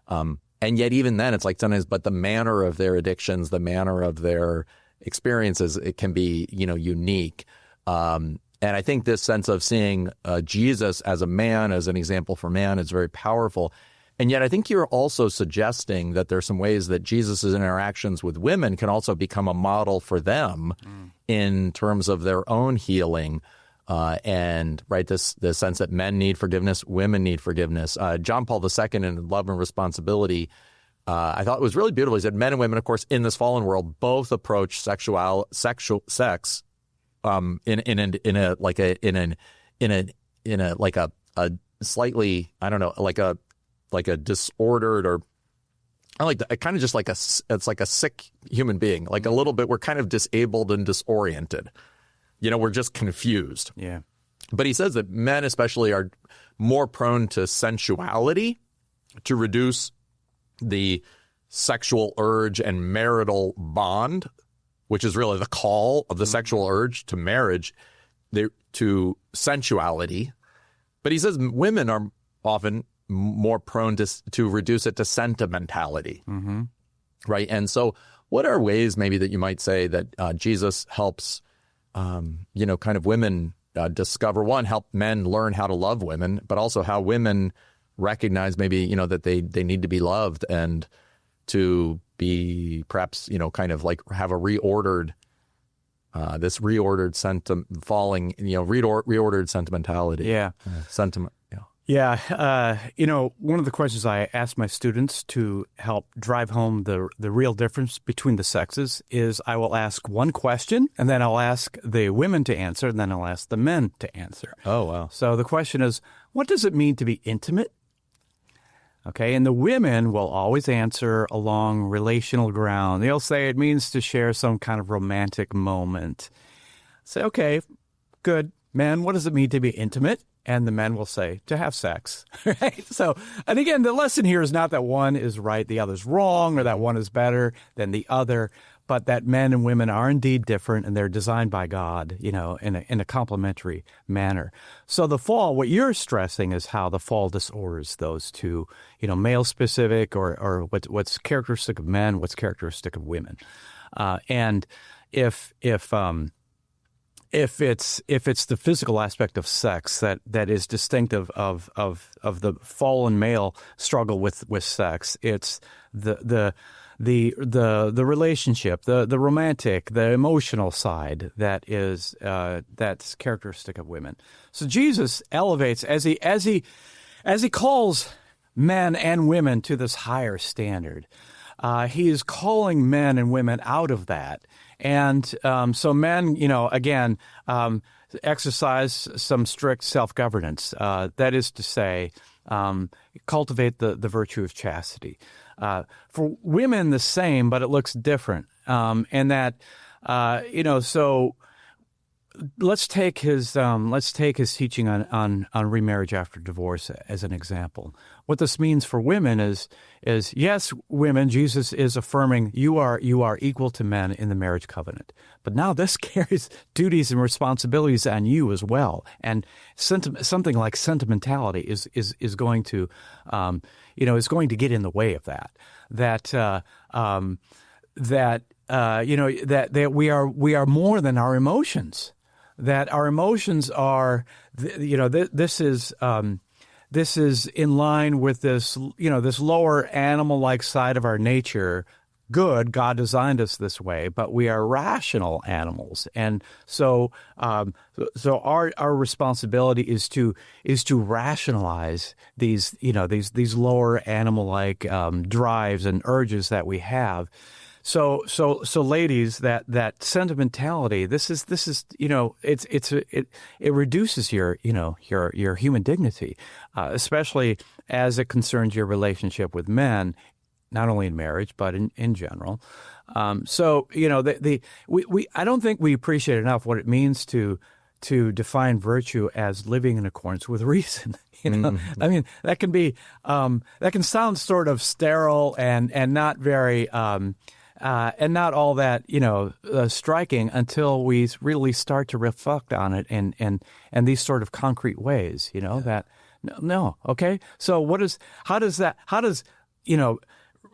and yet even then it's like sometimes, but the manner of their addictions, the manner of their experiences, it can be unique. And I think this sense of seeing Jesus as a man, as an example for man, is very powerful. And yet I think you're also suggesting that there's some ways that Jesus' interactions with women can also become a model for them in terms of their own healing, and this sense that men need forgiveness, women need forgiveness. John Paul II in Love and Responsibility, I thought it was really beautiful. He said men and women, of course, in this fallen world, both approach sex a slightly, I don't know, like a disordered, or I like that, kind of just it's like a sick human being, like a little bit, we're kind of disabled and disoriented. We're just confused. Yeah. But he says that men especially are more prone to sensuality, to reduce the sexual urge and marital bond, which is really the call of the sexual urge to marriage, to sensuality. But he says women are often more prone to reduce it to sentimentality, right? And so what are ways maybe that you might say that Jesus helps, kind of women discover, one, help men learn how to love women, but also how women recognize maybe, that they need to be loved and to be perhaps, kind of like have a reordered, reordered sentimentality. Yeah. Sentiment. Yeah. Yeah. One of the questions I ask my students to help drive home the real difference between the sexes is I will ask one question, and then I'll ask the women to answer, and then I'll ask the men to answer. Oh, wow. So the question is, what does it mean to be intimate? Okay, and the women will always answer along relational ground. They'll say it means to share some kind of romantic moment. Say, okay, good. Men, what does it mean to be intimate? And the men will say, to have sex, right? So, and again, the lesson here is not that one is right, the other's wrong, or that one is better than the other, but that men and women are indeed different, and they're designed by God, in a complementary manner. So the fall, what you're stressing is how the fall disorders those two, male-specific or what's characteristic of men, what's characteristic of women. And if it's the physical aspect of sex that is distinctive of the fallen male struggle with sex, it's the relationship, the romantic, the emotional side that's characteristic of women. So Jesus elevates as he calls men and women to this higher standard. He is calling men and women out of that. And so men, again, exercise some strict self-governance. That is to say, cultivate the virtue of chastity. For women, the same, but it looks different. And that, so let's take his teaching on remarriage after divorce as an example. What this means for women is yes, women, Jesus is affirming you are equal to men in the marriage covenant. But now this carries duties and responsibilities on you as well. And something like sentimentality is going to is going to get in the way of that. That we are more than our emotions. That our emotions are, this is in line with this, this lower animal-like side of our nature. Good, God designed us this way, but we are rational animals, and so our responsibility is to rationalize these lower animal-like drives and urges that we have. So ladies, that sentimentality, this is it reduces your human dignity, especially as it concerns your relationship with men, not only in marriage but in general. I don't think we appreciate enough what it means to define virtue as living in accordance with reason. Mm-hmm. I mean, that can be that can sound sort of sterile and not very. And not all that striking until we really start to reflect on it and these sort of concrete ways. That no, okay. So how does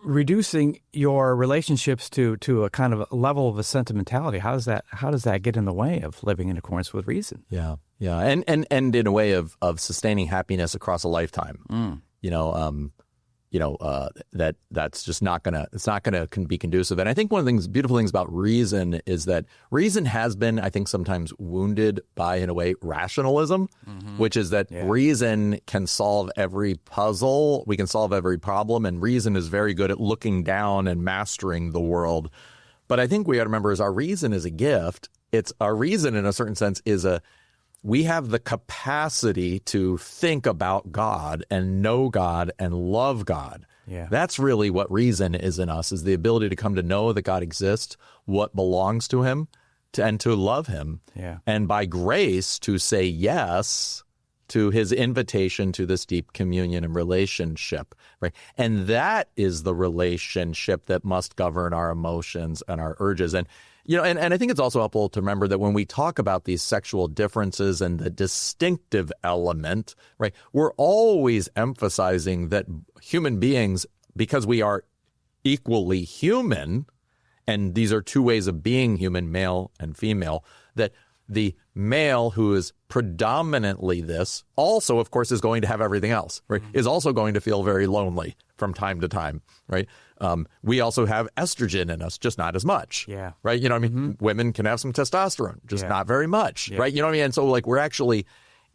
reducing your relationships to a kind of a level of a sentimentality, how does that get in the way of living in accordance with reason? Yeah, and in a way of sustaining happiness across a lifetime. That's just not gonna be conducive. And I think one of the beautiful things about reason is that reason has been, I think, sometimes wounded by, in a way, rationalism, which is that reason can solve every puzzle, we can solve every problem, and reason is very good at looking down and mastering the world. But I think we got to remember is our reason is a gift. It's our reason, in a certain sense, we have the capacity to think about God and know God and love God. Yeah. That's really what reason is in us, is the ability to come to know that God exists, what belongs to him, and to love him. Yeah. And by grace to say yes to his invitation to this deep communion and relationship, right? And that is the relationship that must govern our emotions and our urges. And, and I think it's also helpful to remember that when we talk about these sexual differences and the distinctive element, right, we're always emphasizing that human beings, because we are equally human, and these are two ways of being human, male and female, that the male who is predominantly this also, of course, is going to have everything else, right? Is also going to feel very lonely from time to time, right? We also have estrogen in us, just not as much, right? Women can have some testosterone, just not very much, right? And so we're actually,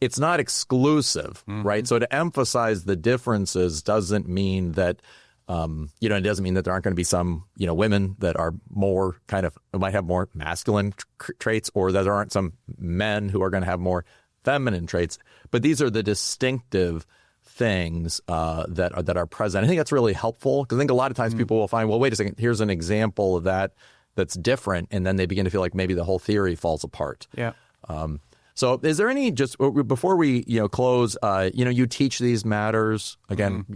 it's not exclusive, right? So to emphasize the differences doesn't mean that, it doesn't mean that there aren't going to be some, women that are more might have more masculine traits, or that there aren't some men who are going to have more feminine traits. But these are the distinctive things that are present. I think that's really helpful, because I think a lot of times people will find, well, wait a second, here's an example of that's different, and then they begin to feel like maybe the whole theory falls apart. Yeah. So is there any, just before we close, you teach these matters, again,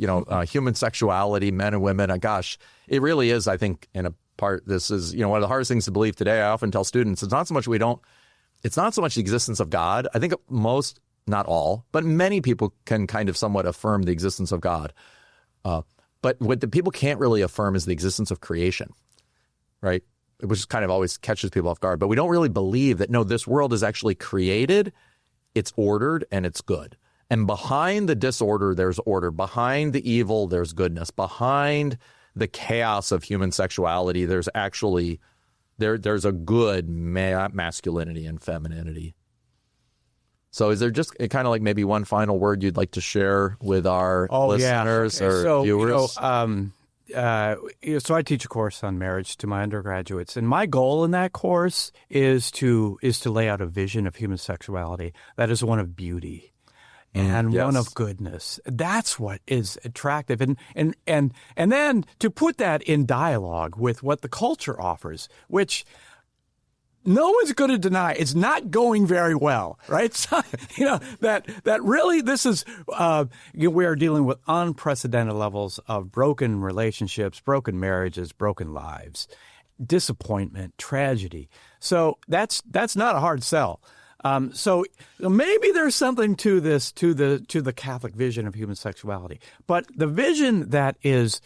human sexuality, men and women, gosh, it really is, I think, in a part, this is, one of the hardest things to believe today. I often tell students, it's not so much the existence of God. I think most, not all, but many people can kind of somewhat affirm the existence of God. But what the people can't really affirm is the existence of creation, right? Which kind of always catches people off guard. But we don't really believe that, no, this world is actually created, it's ordered, and it's good. And behind the disorder, there's order. Behind the evil, there's goodness. Behind the chaos of human sexuality, there's actually, there's a good masculinity and femininity. So is there just kind of like maybe one final word you'd like to share with our listeners or viewers? So I teach a course on marriage to my undergraduates, and my goal in that course is to lay out a vision of human sexuality that is one of beauty and one of goodness. That's what is attractive, and then to put that in dialogue with what the culture offers, which no one's going to deny it's not going very well, right? So, that really, this is, we are dealing with unprecedented levels of broken relationships, broken marriages, broken lives, disappointment, tragedy. So that's not a hard sell. So maybe there's something to this, to the Catholic vision of human sexuality, but the vision that is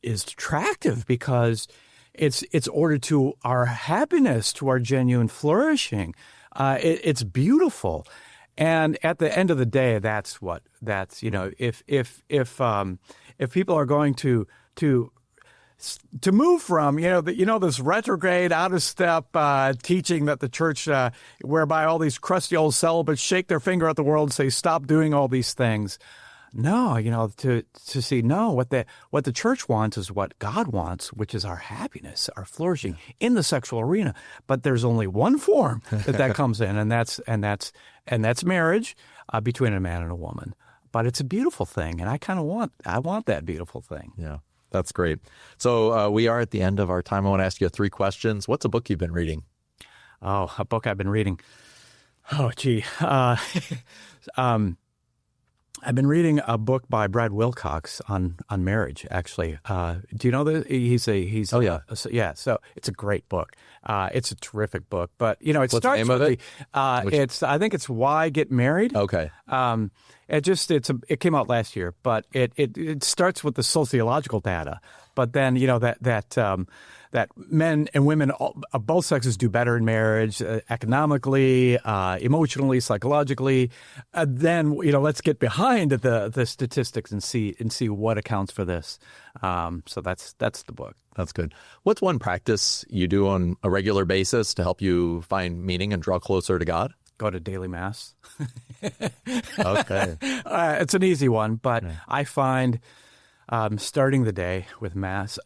attractive because it's ordered to our happiness, to our genuine flourishing. It's beautiful, and at the end of the day, that's if people are going to move from this retrograde, out of step teaching that the church, whereby all these crusty old celibates shake their finger at the world and say stop doing all these things. No, to see, no, what the church wants is what God wants, which is our happiness, our flourishing in the sexual arena. But there's only one form that comes in, and that's marriage between a man and a woman. But it's a beautiful thing, and I want that beautiful thing. Yeah, that's great. So we are at the end of our time. I want to ask you 3 questions. What's a book you've been reading? Oh, a book I've been reading. Oh, gee. I've been reading a book by Brad Wilcox on marriage. Actually, do you know that he's? Oh yeah, So it's a great book. It's a terrific book. But what's the name of it? I think it's Why Get Married. Okay. It came out last year, but it starts with the sociological data. But then that men and women of both sexes do better in marriage, economically, emotionally, psychologically. Then let's get behind the statistics and see what accounts for this. So that's the book. That's good. What's one practice you do on a regular basis to help you find meaning and draw closer to God? Go to daily mass. Okay. It's an easy one, but I find starting the day with mass,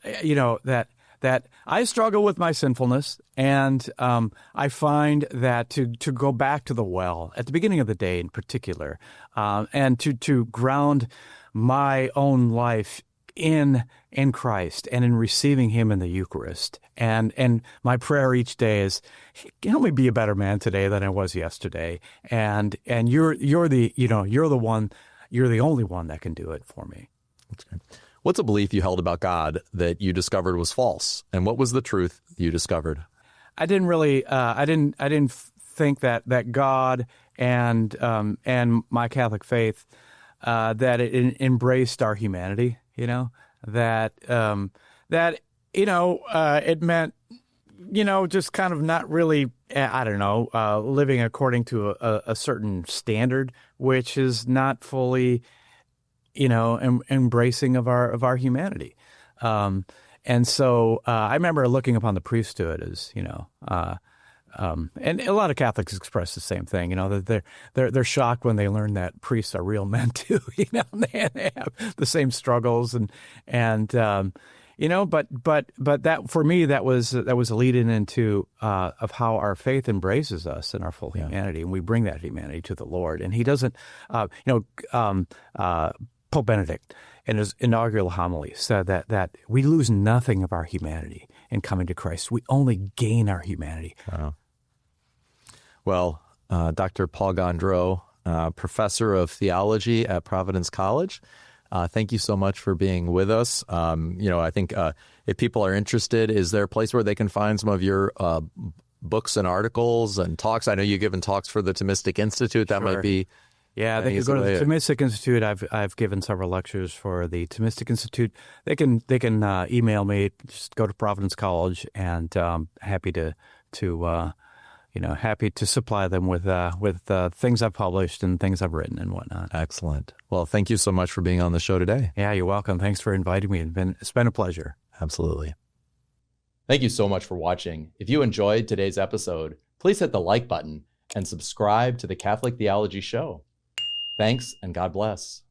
that I struggle with my sinfulness, and I find that to go back to the well at the beginning of the day in particular, and to ground my own life in Christ and in receiving Him in the Eucharist. And my prayer each day is, help me be a better man today than I was yesterday. And you're the only one that can do it for me. That's great. What's a belief you held about God that you discovered was false, and what was the truth you discovered? I didn't really. I didn't think that God and my Catholic faith that it embraced our humanity. That it meant just kind of not really. I don't know, living according to a certain standard, which is not fully, embracing of our humanity. And so I remember looking upon the priesthood as, and a lot of Catholics express the same thing, that they're shocked when they learn that priests are real men too, and they have the same struggles but that for me that was a lead-in into of how our faith embraces us in our full humanity, and we bring that humanity to the Lord, and He doesn't, Pope Benedict in his inaugural homily said that we lose nothing of our humanity in coming to Christ. We only gain our humanity. Wow. Well, Dr. Paul Gondreau, professor of theology at Providence College, thank you so much for being with us. I think if people are interested, is there a place where they can find some of your books and articles and talks? I know you've given talks for the Thomistic Institute. That might be... Yeah, they can go to the Thomistic Institute. I've given several lectures for the Thomistic Institute. They can email me. Just go to Providence College, and happy to supply them with things I've published and things I've written and whatnot. Excellent. Well, thank you so much for being on the show today. Yeah, you're welcome. Thanks for inviting me. It's been a pleasure. Absolutely. Thank you so much for watching. If you enjoyed today's episode, please hit the like button and subscribe to the Catholic Theology Show. Thanks, and God bless.